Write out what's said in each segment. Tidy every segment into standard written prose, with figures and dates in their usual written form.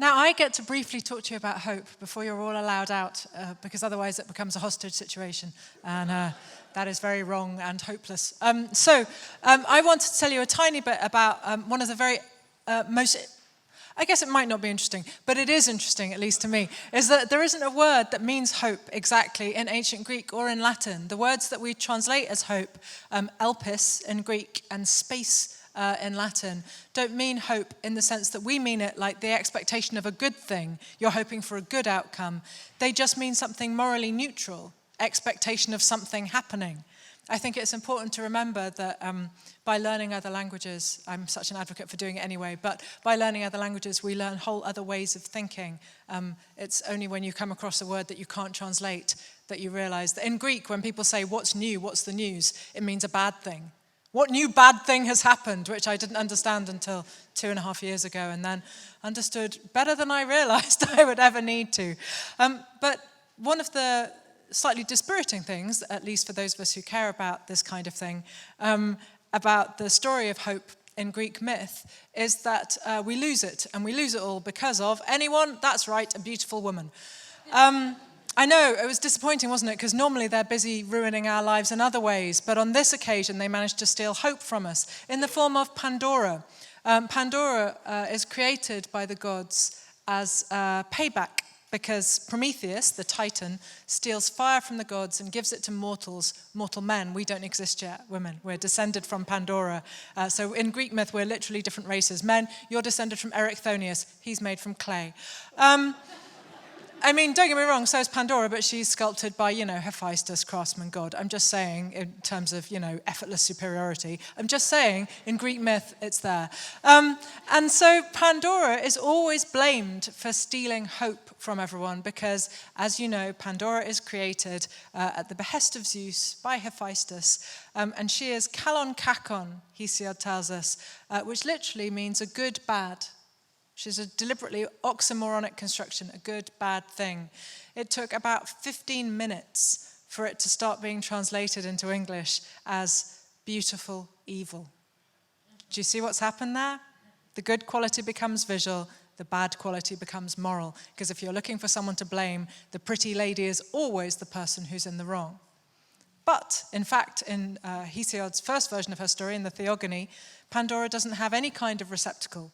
Now, I get to briefly talk to you about hope before you're all allowed out, because otherwise it becomes a hostage situation, and that is very wrong and hopeless. I want to tell you a tiny bit about one of the very most, I guess it might not be interesting, but it is interesting, at least to me, is that there isn't a word that means hope exactly in ancient Greek or in Latin. The words that we translate as hope, elpis in Greek and space in Latin, don't mean hope in the sense that we mean it, like the expectation of a good thing. You're hoping for a good outcome. They just mean something morally neutral, expectation of something happening. I think it's important to remember that by learning other languages, I'm such an advocate for doing it anyway, but by learning other languages, we learn whole other ways of thinking. It's only when you come across a word that you can't translate that you realize that in Greek, when people say, what's new, what's the news, it means a bad thing. What new bad thing has happened, which I didn't understand until 2.5 years ago, and then understood better than I realized I would ever need to. But one of the slightly dispiriting things, at least for those of us who care about this kind of thing, about the story of hope in Greek myth, is that we lose it, and we lose it all because of anyone, that's right, a beautiful woman. I know, it was disappointing, wasn't it? Because normally they're busy ruining our lives in other ways, but on this occasion they managed to steal hope from us in the form of Pandora. Pandora is created by the gods as payback, because Prometheus, the Titan, steals fire from the gods and gives it to mortals, mortal men. We don't exist yet, women. We're descended from Pandora. So in Greek myth, we're literally different races. Men, you're descended from Erichthonius. He's made from clay. I mean, don't get me wrong, so is Pandora, but she's sculpted by, Hephaestus, craftsman god. I'm just saying, in terms of, effortless superiority. I'm just saying, in Greek myth, it's there. And so Pandora is always blamed for stealing hope from everyone because, as you know, Pandora is created at the behest of Zeus by Hephaestus, and she is kalon kakon, Hesiod tells us, which literally means a good, bad. She's a deliberately oxymoronic construction, a good, bad thing. It took about 15 minutes for it to start being translated into English as beautiful evil. Do you see what's happened there? The good quality becomes visual, the bad quality becomes moral. Because if you're looking for someone to blame, the pretty lady is always the person who's in the wrong. But, in fact, in Hesiod's first version of her story, in the Theogony, Pandora doesn't have any kind of receptacle.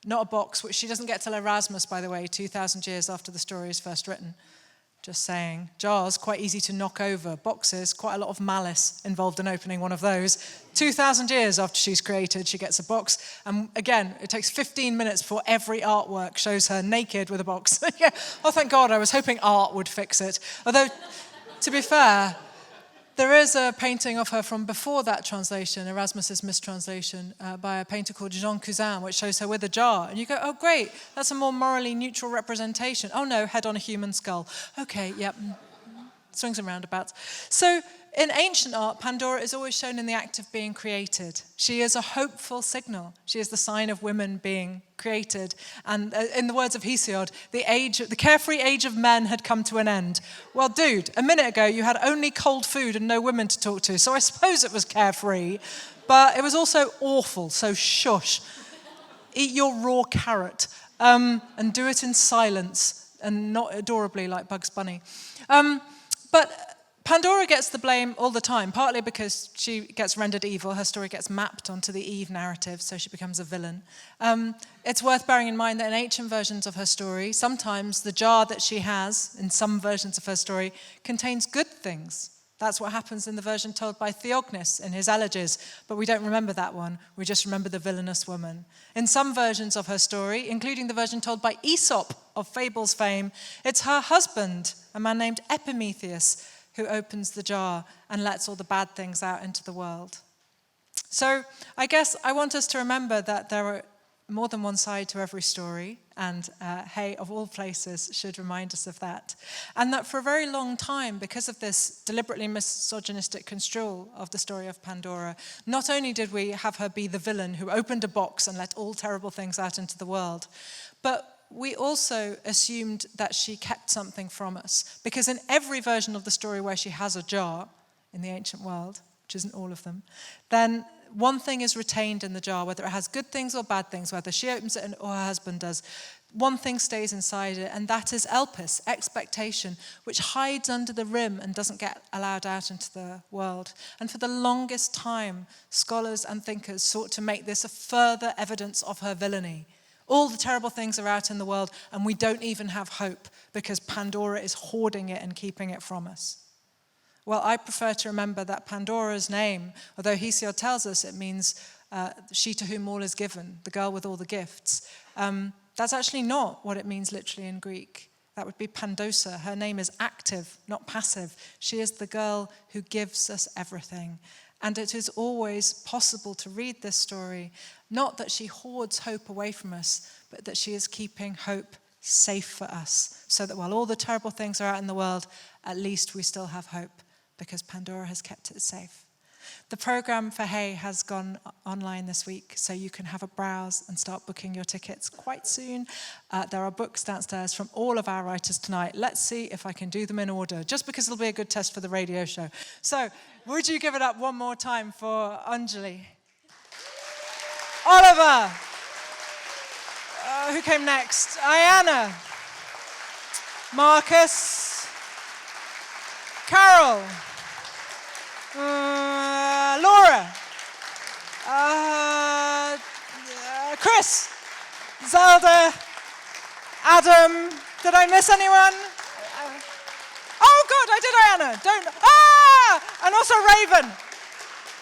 Not a box, which she doesn't get till Erasmus, by the way, 2,000 years after the story is first written. Just saying. Jars, quite easy to knock over. Boxes, quite a lot of malice involved in opening one of those. 2,000 years after she's created, she gets a box. And again, it takes 15 minutes before every artwork shows her naked with a box. Yeah. Oh, thank God, I was hoping art would fix it. Although, to be fair, there is a painting of her from before that translation, Erasmus's mistranslation, by a painter called Jean Cousin, which shows her with a jar. And you go, oh, great, that's a more morally neutral representation. Oh, no, head on a human skull. Okay, yep. Swings and roundabouts. So in ancient art, Pandora is always shown in the act of being created. She is a hopeful signal. She is the sign of women being created. And in the words of Hesiod, the carefree age of men had come to an end. Well, dude, a minute ago you had only cold food and no women to talk to, so I suppose it was carefree, but it was also awful, so shush. Eat your raw carrot and do it in silence and not adorably like Bugs Bunny. But Pandora gets the blame all the time, partly because she gets rendered evil. Her story gets mapped onto the Eve narrative, so she becomes a villain. It's worth bearing in mind that in ancient versions of her story, sometimes the jar that she has, in some versions of her story, contains good things. That's what happens in the version told by Theognis in his elegies, but we don't remember that one. We just remember the villainous woman. In some versions of her story, including the version told by Aesop of fables fame, it's her husband, a man named Epimetheus, who opens the jar and lets all the bad things out into the world. So I guess I want us to remember that there are more than one side to every story, and Hay, of all places, should remind us of that. And that for a very long time, because of this deliberately misogynistic construal of the story of Pandora, not only did we have her be the villain who opened a box and let all terrible things out into the world, but we also assumed that she kept something from us. Because in every version of the story where she has a jar in the ancient world, which isn't all of them, then one thing is retained in the jar, whether it has good things or bad things, whether she opens it or her husband does. One thing stays inside it, and that is elpis, expectation, which hides under the rim and doesn't get allowed out into the world. And for the longest time, scholars and thinkers sought to make this a further evidence of her villainy. All the terrible things are out in the world, and we don't even have hope because Pandora is hoarding it and keeping it from us. Well, I prefer to remember that Pandora's name, although Hesiod tells us it means she to whom all is given, the girl with all the gifts, that's actually not what it means literally in Greek. That would be Pandosa. Her name is active, not passive. She is the girl who gives us everything. And it is always possible to read this story, not that she hoards hope away from us, but that she is keeping hope safe for us, so that while all the terrible things are out in the world, at least we still have hope, because Pandora has kept it safe. The program for Hay has gone online this week, so you can have a browse and start booking your tickets quite soon. There are books downstairs from all of our writers tonight. Let's see if I can do them in order, just because it'll be a good test for the radio show. So, would you give it up one more time for Anjali? Oliver! Who came next? Ayana. Marcus. Carol. Laura. Chris. Zelda. Adam. Did I miss anyone? Oh, good, I did Ayana. And also Raven,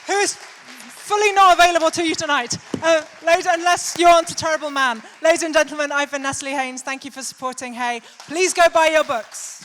who's fully not available to you tonight, unless you aren't a terrible man. Ladies and gentlemen, I've been Natalie Haynes. Thank you for supporting Hay. Please go buy your books.